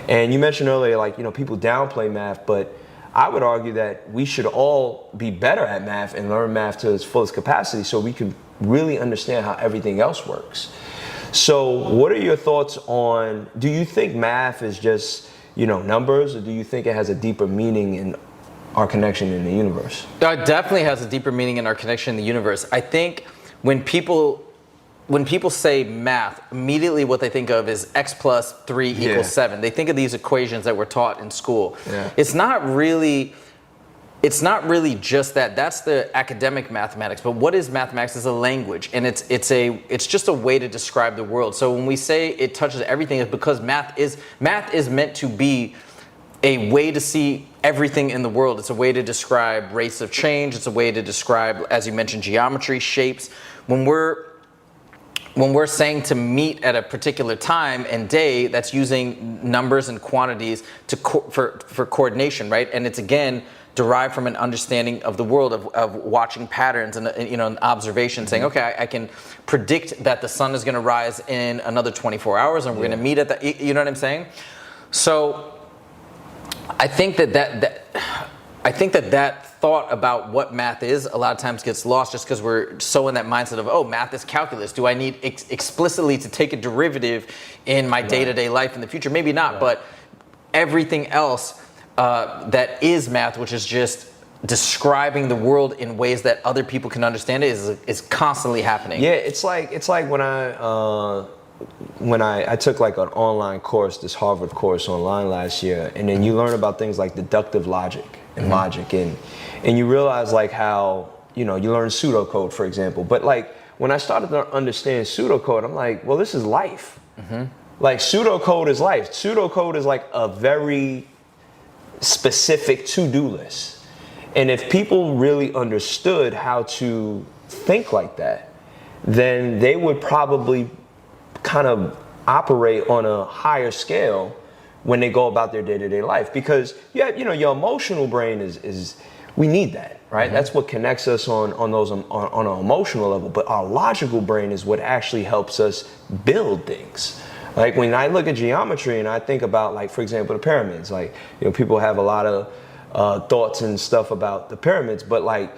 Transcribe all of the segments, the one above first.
And you mentioned earlier, like, people downplay math, but I would argue that we should all be better at math and learn math to its fullest capacity so we can really understand how everything else works. So what are your thoughts on, do you think math is just, numbers, or do you think it has a deeper meaning in our connection in the universe? It definitely has a deeper meaning in our connection in the universe. I think when people say math, immediately what they think of is x plus 3 equals 7. They think of these equations that were taught in school. Yeah. It's not really just that. That's the academic mathematics. But what is mathematics? It's a language, and it's just a way to describe the world. So when we say it touches everything, it's because math is meant to be a way to see everything in the world. It's a way to describe rates of change. It's a way to describe, as you mentioned, geometry, shapes. When we're saying to meet at a particular time and day, that's using numbers and quantities for coordination, right? And it's again derived from an understanding of the world, of watching patterns and an observation, saying, okay, I can predict that the sun is going to rise in another 24 hours, and we're going to meet at that. You know what I'm saying? So I think that thought about what math is a lot of times gets lost just because we're so in that mindset of, oh, math is calculus. Do I need explicitly to take a derivative in my day-to-day life in the future? Maybe not, but everything else that is math, which is just describing the world in ways that other people can understand it, is constantly happening. Yeah, it's like when I took like an online course, this Harvard course online last year, and then you learn about things like deductive logic and logic, and you realize like how, you learn pseudocode, for example. But like when I started to understand pseudocode, I'm like, well, this is life. Like pseudocode is life. Pseudocode is like a very specific to-do list. And if people really understood how to think like that, then they would probably kind of operate on a higher scale when they go about their day-to-day life. Because your emotional brain is we need that, right? That's what connects us on an emotional level. But our logical brain is what actually helps us build things. Like when I look at geometry and I think about, like, for example, the pyramids, like, people have a lot of thoughts and stuff about the pyramids, but like,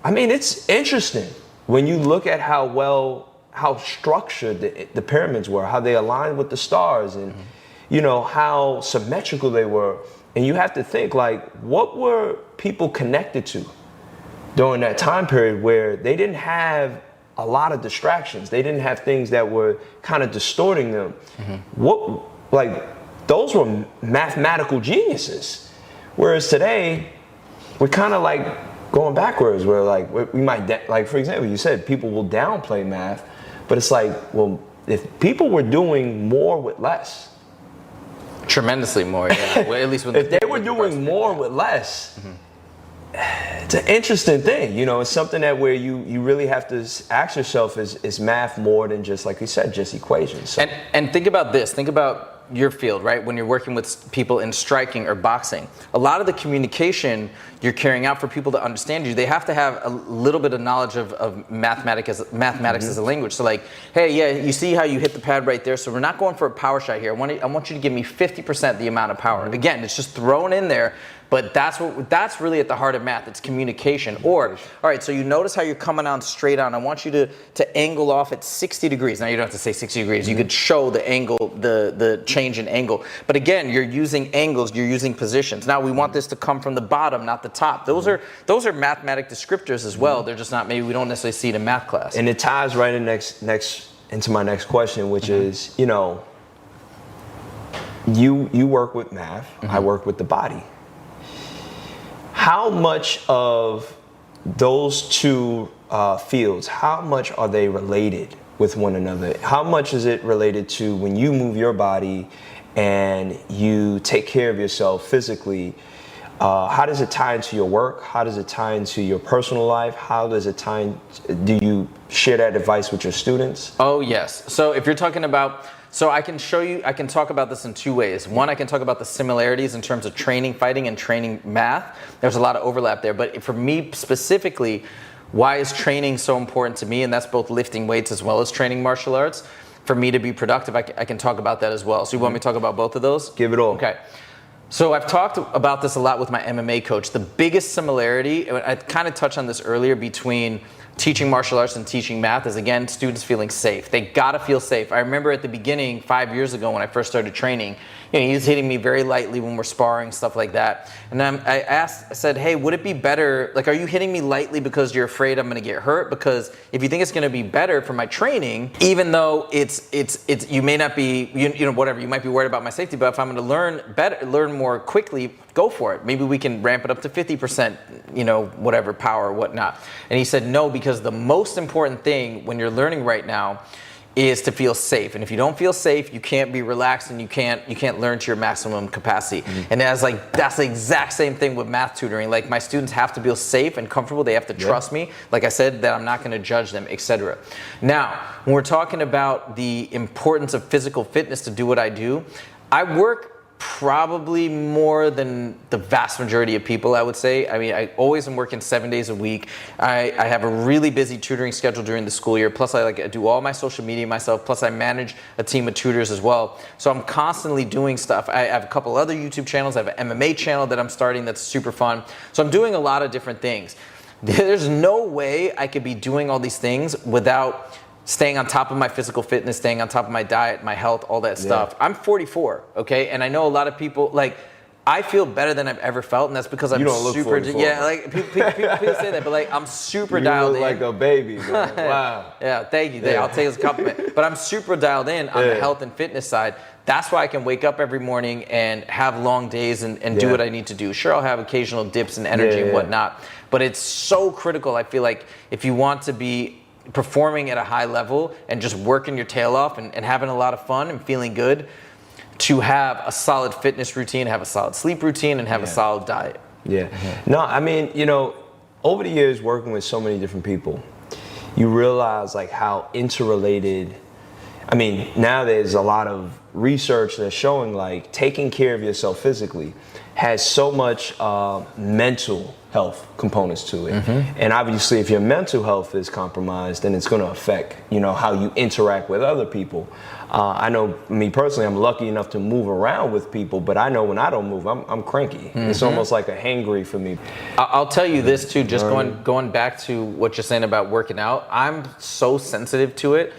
I mean, it's interesting when you look at how structured the pyramids were, how they aligned with the stars, and how symmetrical they were. And you have to think, like, what were people connected to during that time period where they didn't have a lot of distractions? They didn't have things that were kind of distorting them. Those were mathematical geniuses. Whereas today, we're kind of like going backwards, where like we might, like, for example, you said people will downplay math, but it's like, well, if people were doing more with less. Tremendously more, yeah. Well, at least when if they were doing more with less, it's an interesting thing. It's something that where you really have to ask yourself, is math more than just, like you said, just equations? So. And think about this. Think about your field, right? When you're working with people in striking or boxing, a lot of the communication you're carrying out for people to understand you, they have to have a little bit of knowledge of mathematics as a language. So like, hey, yeah, you see how you hit the pad right there? So we're not going for a power shot here. I want you to give me 50% the amount of power. Again, it's just thrown in there. But that's really at the heart of math. It's communication. Or, all right, so you notice how you're coming on straight on. I want you to angle off at 60 degrees. Now, you don't have to say 60 degrees. You could show the angle, the change in angle. But again, you're using angles. You're using positions. Now, we want this to come from the bottom, not the top. Those are mathematic descriptors as well. They're just not, maybe we don't necessarily see it in math class. And it ties right in into my next question, which is, you work with math. I work with the body. How much of those two fields, how much are they related with one another? How much is it related to when you move your body and you take care of yourself physically? How does it tie into your work? How does it tie into your personal life? How does it tie do you share that advice with your students? Oh, yes. So if you're talking about, so I can talk about this in two ways. One, I can talk about the similarities in terms of training fighting and training math. There's a lot of overlap there. But for me specifically, why is training so important to me? And that's both lifting weights as well as training martial arts. for me to be productive, I can talk about that as well. So you want me to talk about both of those? Give it all. Okay. So I've talked about this a lot with my MMA coach. The biggest similarity, I kind of touched on this earlier, between teaching martial arts and teaching math is, again, students feeling safe. They gotta feel safe. I remember at the beginning, 5 years ago when I first started training, he was hitting me very lightly when we're sparring, stuff like that. And then I said, hey, would it be better, like, are you hitting me lightly because you're afraid I'm gonna get hurt? Because if you think it's gonna be better for my training, even though it's you may not be, whatever, you might be worried about my safety, but if I'm gonna learn more quickly, go for it. Maybe we can ramp it up to 50%, whatever, power or whatnot. And he said, no, because the most important thing when you're learning right now is to feel safe. And if you don't feel safe, you can't be relaxed, and you can't learn to your maximum capacity. Mm-hmm. And that's the exact same thing with math tutoring. Like, my students have to feel safe and comfortable. They have to trust me. Like I said, that I'm not going to judge them, etc. Now, when we're talking about the importance of physical fitness to do what I do, I work probably more than the vast majority of people, I would say. I mean, I always am working 7 days a week. I have a really busy tutoring schedule during the school year. Plus, I do all my social media myself. Plus, I manage a team of tutors as well. So I'm constantly doing stuff. I have a couple other YouTube channels. I have an MMA channel that I'm starting that's super fun. So I'm doing a lot of different things. There's no way I could be doing all these things without staying on top of my physical fitness, staying on top of my diet, my health, all that stuff. I'm 44, okay? And I know a lot of people, I feel better than I've ever felt, and that's because I'm super, people say that, but I'm super dialed in. You look like a baby, man. Wow. Yeah, thank you. I'll take it as a compliment. But I'm super dialed in on the health and fitness side. That's why I can wake up every morning and have long days and do what I need to do. Sure, I'll have occasional dips in energy and whatnot, but it's so critical. I feel like if you want to be performing at a high level and just working your tail off and having a lot of fun and feeling good, to have a solid fitness routine, have a solid sleep routine, and have a solid diet. Yeah. Mm-hmm. No, I mean, over the years working with so many different people, you realize how interrelated. I mean, now there's a lot of research that's showing taking care of yourself physically has so much mental health components to it. Mm-hmm. And obviously, if your mental health is compromised, then it's going to affect, how you interact with other people. I know me personally, I'm lucky enough to move around with people, but I know when I don't move, I'm cranky. Mm-hmm. It's almost like a hangry for me. I'll tell you this too, just going back to what you're saying about working out, I'm so sensitive to it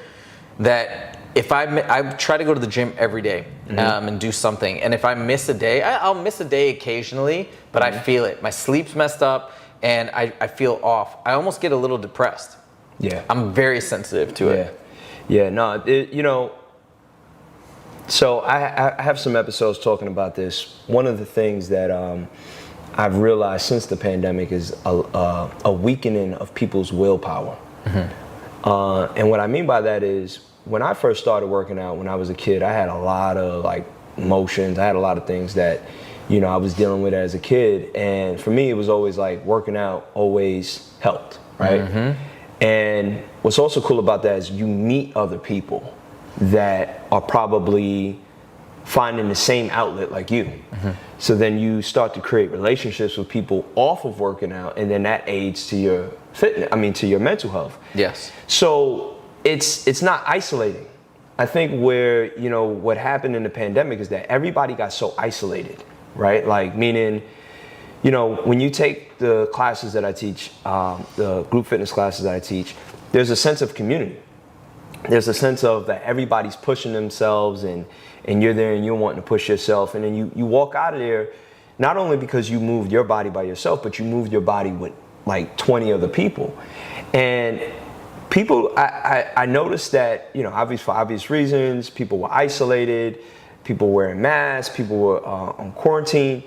that if I try to go to the gym every day and do something, and if I miss a day, I'll miss a day occasionally, but I feel it. My sleep's messed up, and I feel off. I almost get a little depressed. Yeah. I'm very sensitive to it. Yeah, no, so I have some episodes talking about this. One of the things that I've realized since the pandemic is a weakening of people's willpower. Mm-hmm. And what I mean by that is, when I first started working out when I was a kid, I had a lot of emotions. I had a lot of things that, I was dealing with as a kid. And for me, it was always working out always helped, right? Mm-hmm. And what's also cool about that is you meet other people that are probably finding the same outlet like you. Mm-hmm. So then you start to create relationships with people off of working out, and then that aids to your to your mental health. Yes. So it's not isolating. I think where, what happened in the pandemic is that everybody got so isolated, right? Meaning, when you take the classes that I teach, the group fitness classes that I teach, there's a sense of community. There's a sense of that everybody's pushing themselves and you're there and you're wanting to push yourself. And then you walk out of there, not only because you moved your body by yourself, but you moved your body with 20 other people. And people, I noticed that, for obvious reasons, people were isolated, people wearing masks, people were on quarantine.